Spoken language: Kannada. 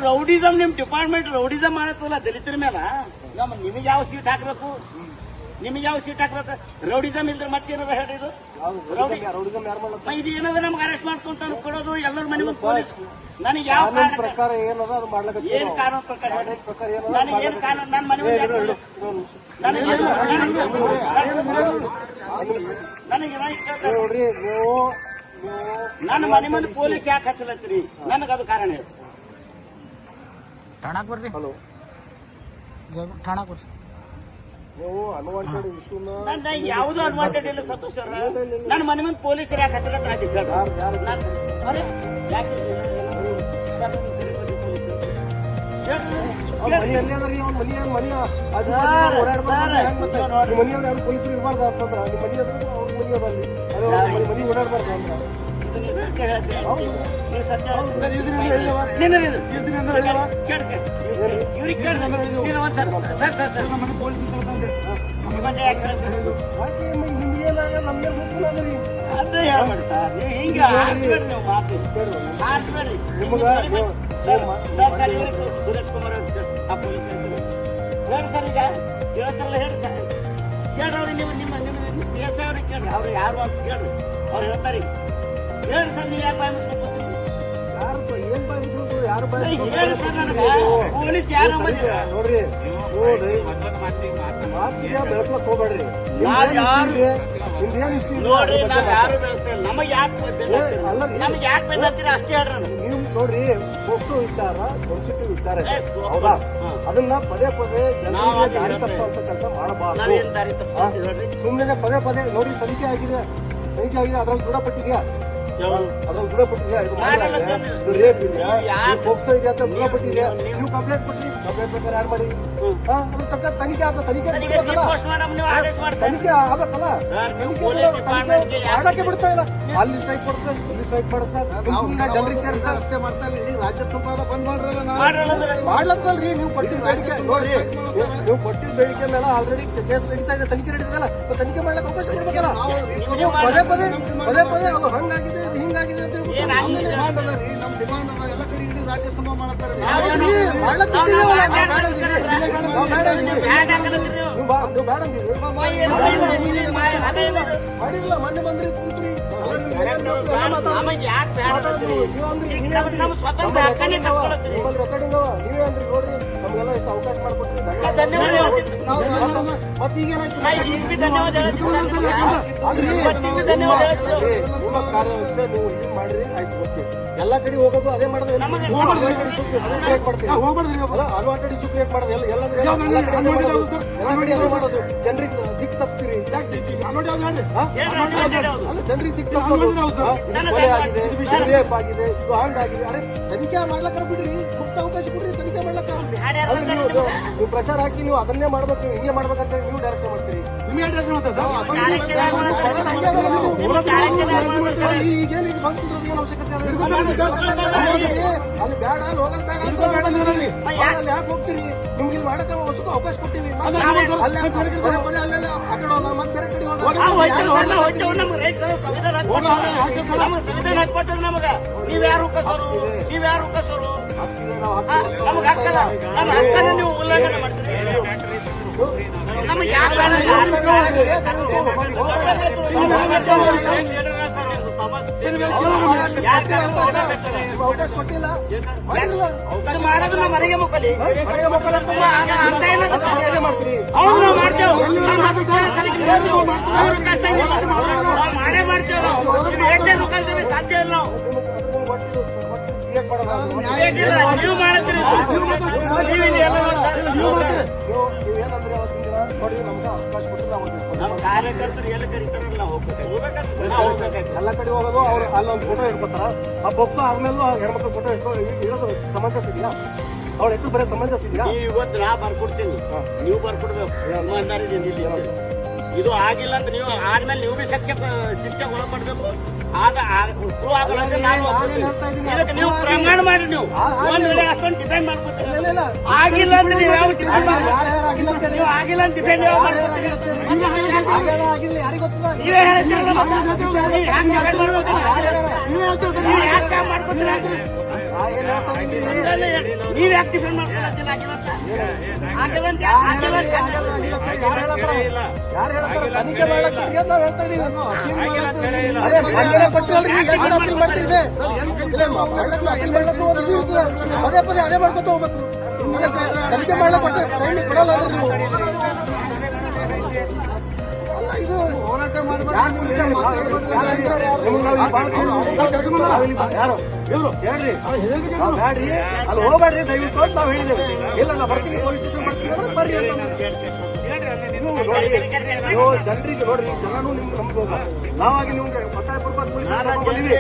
ರೌಡಿಸಮ್ ನಿಮ್ ಡಿಪಾರ್ಟ್ಮೆಂಟ್ ರೌಡಿಸಮ್ ಮಾಡತ್ತಲ್ಲ ದಲಿತರ ಮೇಲೆ ನಿಮಗೆ ಯಾವ ಸೀಟ್ ಹಾಕ್ಬೇಕು ನಿಮಗೆ ಯಾವ ಸೀಟ್ ಹಾಕ್ಬೇಕು ರೌಡಿಸಮ್ ಇಲ್ದ್ರೆ ಮತ್ತೇನದ ಹೇಳಿ ಇದು ಇದು ಏನದ ನಮ್ಗೆ ಅರೆಸ್ಟ್ ಮಾಡ್ಕೊಂತ ಕೊಡೋದು ಎಲ್ಲರ ಮನೆ ಮುಂದೆ ಪೊಲೀಸ್ ನನಗೆ ಯಾವ ಪ್ರಕಾರ ಏನದ ಅದು ಮಾಡ್ಲಿಕ್ಕೆ ಏನ್ ಕಾನೂನು ಪ್ರಕಾರ ನನಗೆ ಏನ್ ಕಾನೂನು ನನ್ನ ಮನೆ ನೋಡ್ರಿ ನೀವು ನನ್ನ ಮನೆ ಮುಂದೆ ಪೊಲೀಸ್ ಯಾಕೆ ಹಚ್ಚಲತ್ತೀರಿ ನನಗದು ಕಾರಣ ಹೇಳಿ ಠಾಣಾಕ್ ಬರ್ರಿ ಹಲೋ ಠಾಣಾಕ್ ಬರ್ರಿ ನೀವು ಅನ್ವಾಂಟೆಡ್ ಇಶ್ಯೂನ ಯಾವುದು ಅನ್ವಾಂಟೆಡ್ ಇಲ್ಲ ಸಂತೋಷ್ ಅವ್ರ ನನ್ನ ಮನೆ ಮುಂದೆ ಪೊಲೀಸರು ಯಾಕೆ ಹಚ್ಚಲತ್ತ ಯಾಕೆ ಮನಿ ಅಲ್ಲಿ ಅದ್ರಿ ಅವ್ನ ಮನಿ ಓಡಾಡ್ಬಾರ್ದು ಮನಿ ಪೊಲೀಸರು ಇರ್ಬಾರ್ದು ಅಂತಂದ್ರ ನಿಮ್ಮ ಮನಿ ಅದ್ರ ಅವ್ರ ಮನಿ ಅದಲ್ಲಿ ಅದು ಮನಿ ಓಡಾಡ್ಬಾರ್ದು ಅಂತ ನಿಮ್ಗೇನಾಗ ನಮ್ಗೇನ್ ಗೊತ್ತಿಲ್ಲದ್ರಿ ಅದೇ ಹೇಳ್ಬೇಡಿ ಸರ್ ನೀವು ಹಿಂಗ ಆಡ್ಬೇಡಿ ನೀವು ಮಾತು ಆಡ್ಬೇಡಿ ಸುರೇಶ್ ಕುಮಾರ್ ಆ ಪೊಲೀಸ್ ಹೇಳಿ ಸರ್ ಈಗ ಹೇಳ್ತಾರಲ್ಲ ಹೇಳಿ ಕೇಳ್ರಿ ನೀವು ನಿಮ್ಮ ಎಸ್ ಐ ಅವ್ರಿಗೆ ಕೇಳ್ರಿ ಅವ್ರು ಯಾರು ಅಂತ ಕೇಳ್ರಿ ಅವ್ರು ಹೇಳ್ತಾರೆ ಹೇಳಿ ಸರ್ ನೀವು ಯಾಕೆ ಬಾಯ್ ಮುಚ್ಕೊಂಡು ಏನ್ ಬಾಯ್ ಮುಚ್ಕೊಂಡು ಯಾರು ಬಾಯ್ ಹೇಳಿ ಸರ್ ನನಗೆ ಪೊಲೀಸ್ ಯಾರು ನೋಡ್ರಿ ಮಾತಿಗೆ ಬೆಳೆಸ್ಲಕ್ ಹೋಗ್ಬೇಡ್ರಿ ನಿಮ್ದೇನ್ ಇಶ್ಯೂ ನೋಡ್ರಿ ನಾವ್ ಯಾರು ಬೆಳೆಸ್ತಿಲ್ಲ ನಮಗೆ ಯಾಕೆ ಬೆನ್ನತ್ತೀರ ಅಷ್ಟೇ ಹೇಳ್ರಿ ನೀವು ನೋಡ್ರಿ ಪೋಕ್ಸೋ ವಿಚಾರ ಸೆನ್ಸಿಟಿವ್ ವಿಚಾರ ಹೌದಾ ಅದನ್ನ ಪದೇ ಪದೇ ಜನರಿಗೆ ದಾರಿ ತಪ್ಪುವಂತ ಕೆಲಸ ಮಾಡಬಾರ್ದು ಸುಮ್ಮನೆ ಪದೇ ಪದೇ ನೋಡಿ ತನಿಖೆ ಆಗಿದೆ ಅದ್ರಲ್ಲಿ ದೃಢಪಟ್ಟಿದ್ಯಾ ಅದ್ರಲ್ಲಿ ದೃಢಪಟ್ಟಿದ್ಯಾ ಇದು ರೇಪ್ ಇದೆಯಾ ಪೋಕ್ಸೋ ಇದೆ ಅಂತ ದೃಢಪಟ್ಟಿದ್ಯಾ ನೀವು ಕಂಪ್ಲೇಂಟ್ ಕೊಟ್ರಿ ಕಂಪ್ಲೇಂಟ್ ಪ್ರಕಾರ ಯಾರು ಮಾಡಿ ಅದ್ರ ತಕ್ಕ ತನಿಖೆ ಆದ ತನಿಖೆ ಆಗತ್ತಲ್ಲ ತನಿಖೆ ಮಾಡಕ್ಕೆ ಬಿಡ್ತಾ ಇಲ್ಲ ಅಲ್ಲಿ ಸ್ಟ್ರೈಕ್ ಕೊಡ್ತಾರೆ ಇಲ್ಲಿ ಸ್ಟ್ರೈಕ್ ಮಾಡುತ್ತೆ ಜನರಿಗೆ ಸೇರಿಸ್ತಾರೆ ಅಷ್ಟೇ ಮಾಡ್ತಾ ಇಲ್ಲ ಇಡೀ ರಾಜ್ಯ ತುಂಬ ಬಂದ್ ಮಾಡ್ಲತ್ತಲ್ರಿ ನೀವು ಕೊಟ್ಟಿದ್ದ ಬೇಡಿಕೆ ನೋಡ್ರಿ ನೀವು ಕೊಟ್ಟಿದ್ದ ಬೇಡಿಕೆ ಮೇಲೆ ಆಲ್ರೆಡಿ ಕೇಸ್ ನಡೀತಾ ಇದೆ ತನಿಖೆ ನಡೀತದಲ್ಲ ತನಿಖೆ ಮಾಡ್ಲಿಕ್ಕೆ ಅವಕಾಶ ಕೊಡ್ಬೇಕಲ್ಲ ಪದೇ ಪದೇ ಅದು ಹಂಗಾಗಿದೆ ಇದು ಹಿಂಗಾಗಿದೆ ಅಂತ ಹೇಳ್ಬಿಟ್ಟು ನಮ್ ಡಿಮಾಂಡ್ ಎಲ್ಲ ಕಡೆ ಇಡೀ ರಾಜ್ಯ ತುಂಬ ಮಾಡ್ತಾರೆ ಮಾಡಿಲ್ಲ ಮೊನ್ನೆ ಬಂದ್ರಿ ಕುಂತ್ರಿ ರೆಕಾರ್ಡಿಂಗ್ ನೀವೇ ಅಂದ್ರಿ ನೋಡ್ರಿ ನಮ್ಗೆಲ್ಲ ಎಷ್ಟು ಅವಕಾಶ ಮಾಡ್ಕೊಟ್ರಿ ನಿಮ್ಮ ಕಾರ್ಯ ನೀವು ಏನ್ ಮಾಡ್ರಿ ಆಯ್ತು ಗೊತ್ತೇ ಎಲ್ಲ ಕಡೆ ಹೋಗೋದು ಅದೇ ಮಾಡೋದು ಅನ್ವಾಂಟೆಡ್ ಇಶ್ಯೂ ಕ್ರಿಯೇಟ್ ಮಾಡೋದು ಎಲ್ಲ ಕಡೆ ಅದೇ ಮಾಡೋದು ಜನರಿಗೆ ದಿಕ್ ತಪ್ಪಿರಿ ಅಲ್ಲ ಜನರಿಗೆ ದಿಕ್ ತಪ್ಪಿಸೋದು ಕೊಲೆ ಆಗಿದೆ ರೇಪ್ ಆಗಿದೆ ಇದು ಹಂಗಾಗಿದೆ ಅರೆ ತನಿಖೆ ಮಾಡ್ಲಕ್ಕ ಬಿಡ್ರಿ ಮುಕ್ತ ಅವಕಾಶ ಕೊಡ್ರಿ ತನಿಖೆ ಮಾಡ್ಲಕ್ಕ ನೀವು ಪ್ರಚಾರ ಹಾಕಿ ನೀವು ಅದನ್ನೇ ಮಾಡ್ಬೇಕು ನೀವು ಹಿಂಗೆ ಮಾಡ್ಬೇಕಂತ ನೀವು ಡೈರೆಕ್ಷನ್ ಮಾಡ್ತೀರಿ ಈಗೇನು ಈಗ ಬಂದ್ ಕುಂದ್ರದೇನು ಅವಶ್ಯಕತೆ ಅಲ್ಲಿ ಬೇಡ ಅಲ್ಲಿ ಹೋಗೋದು ಬೇಡ ಅಂತ ಅಲ್ಲಿ ಯಾಕೆ ಹೋಗ್ತೀರಿ ನಿಮ್ಗೆ ಇಲ್ಲಿ ಮಾಡಕ್ಕೆ ಹೊಸದು ಅವಕಾಶ ಕೊಟ್ಟಿವಿ ಅಲ್ಲೆಲ್ಲ ಆ ಕಡೆ ಹೋದ ಮತ್ತೆ ಬೇರೆ ಕಡೆ ನೀವ್ಯಾರು ಕಸರು ನಮ್ಗೆ ಹಕ್ಕದ ನಮ್ಮ ಹಕ್ಕನ್ನ ನೀವು ಉಲ್ಲಂಘನೆ ಮಾಡ್ತೀರಿ ನಮಗೆ ಅವಕಾಶ ಕೊಟ್ಟಿಲ್ಲ ಮಾಡೋದು ನಮ್ಮ ಮನೆಗೆ ಮುಕ್ಕಲಿ ಮಾಡ್ತೀರಿ ಮಾಡೇ ಮಾಡ್ತೇವೆ ಮುಖಾಂತರ ಸಾಧ್ಯ ಇಲ್ಲ ನೀವು ಮಾಡ್ತೀರಿ ನಮ್ಮ ಕಾರ್ಯಕರ್ತರು ಎಲ್ಲ ಕರೀತಾರಲ್ಲ ಎಲ್ಲ ಕಡೆ ಹೋಗೋದು ಅವ್ರು ಅಲ್ಲೊಂದು ಫೋಟೋ ಇಟ್ಕೊತಾರ ಆ ಬೊಕ್ಸ ಆದ್ಮೇಲೂ ಹೆಣ್ಮಕ್ಳು ಫೋಟೋ ಇಡೋದು ಸಮಂಜಸ ಇದೆಯಾ ಅವ್ರ ಹೆಸರು ಬರೀ ಸಮಂಜಸ ಇದೆಯಾ ಇವತ್ತು ನಾ ಬರ್ಕೊಡ್ತೀನಿ ನೀವು ಬರ್ಕೊಡ್ಬೇಕು ಇದು ಆಗಿಲ್ಲ ಅಂತ ನೀವು ಆದ್ಮೇಲೆ ನೀವು ಬಿ ಶಿಕ್ಷೆ ಒಳಪಡ್ಬೇಕು ಪ್ರೂವ್ ಆಗಲ್ಲ ಇದಕ್ಕೆ ನೀವು ಪ್ರಮಾಣ ಮಾಡಿ ನೀವು ಒಂದ್ ವೇಳೆ ಅಷ್ಟೊಂದು ಡಿಪೆಂಡ್ ಮಾಡ್ಕೊತೀರಿ ಆಗಿಲ್ಲ ಅಂತ ನೀವು ಯಾವ ಡಿಪೆಂಡ್ ಮಾಡ್ತೀರಿ ನೀವು ಆಗಿಲ್ಲ ಅಂತ ಡಿಪೆಂಡ್ ಯಾವ ಮಾಡ್ಕೊತೀರಿ ನೀವೇ ಹೇಳ್ತೀರಲ್ಲ ನೀವು ಯಾಕೆ ಮಾಡ್ಕೊತೀರಾ ಮಾತಾಡ್ತಾ ಇದೀನಿ. ನೀವ್ ಯಾಕೆ ಡಿಫೆಂಡ್ ಮಾಡ್ಕೊಳತ್ತಿಲ್ಲ ಯಾರು ಹೇಳ್ತಾರೆ ತನಿಖೆ ಮಾಡಕ್ ಬಿಡಿ ಅಂತ ನಾವ್ ಹೇಳ್ತಾ ಇದೀವಿ. ಅದೇ ಮನ್ನಣೆ ಕೊಟ್ಟಿರಲ್ರಿ, ಎಷ್ಟು ಜನ ಅಪೀಲ್ ಮಾಡ್ತಿದೆ? ಅಪೀಲ್ ಮಾಡ್ಲಕ್ಕೂ ಒಂದು ಇದು ಇರ್ತದೆ. ಪದೇ ಪದೇ ಅದೇ ಮಾಡ್ಕೊತ ಹೋಗ್ಬೇಕು. ತನಿಖೆ ಮಾಡ್ಲಕ್ ಕೊಟ್ಟರೆ ಟೈಮ್ ಕೊಡಲ್ಲ ಅಂದ್ರೆ ನೀವು. ಅಲ್ಲ ಇದು ಹೋರಾಟ ಯಾರು ಇವ್ರು ಹೇಳ್ರಿ ಬ್ಯಾಡ್ರಿ ಅಲ್ಲಿ ಹೋಗ್ಬೇಡ್ರಿ ದಯವಿಟ್ಟು ಅಂತ ನಾವ್ ಹೇಳಿದ್ದೇವೆ. ಇಲ್ಲ ನಾ ಬರ್ತೀನಿ, ಪೊಲೀಸ್ ಸ್ಟೇಷನ್ ಬರ್ತೀನಿ ಅಂದ್ರೆ ಬರ್ರಿ ಅಂತ. ನೀವು ಜನರಿಗೆ ನೋಡ್ರಿ, ಜನನು ನಿಮ್ಗೆ ನಂಬೋದು. ನಾವಾಗಿ ನಿಮ್ಗೆ ಒತ್ತಾಯ ಪೂರ್ವಕ ಪೊಲೀಸ್ ಬಂದಿವಿ.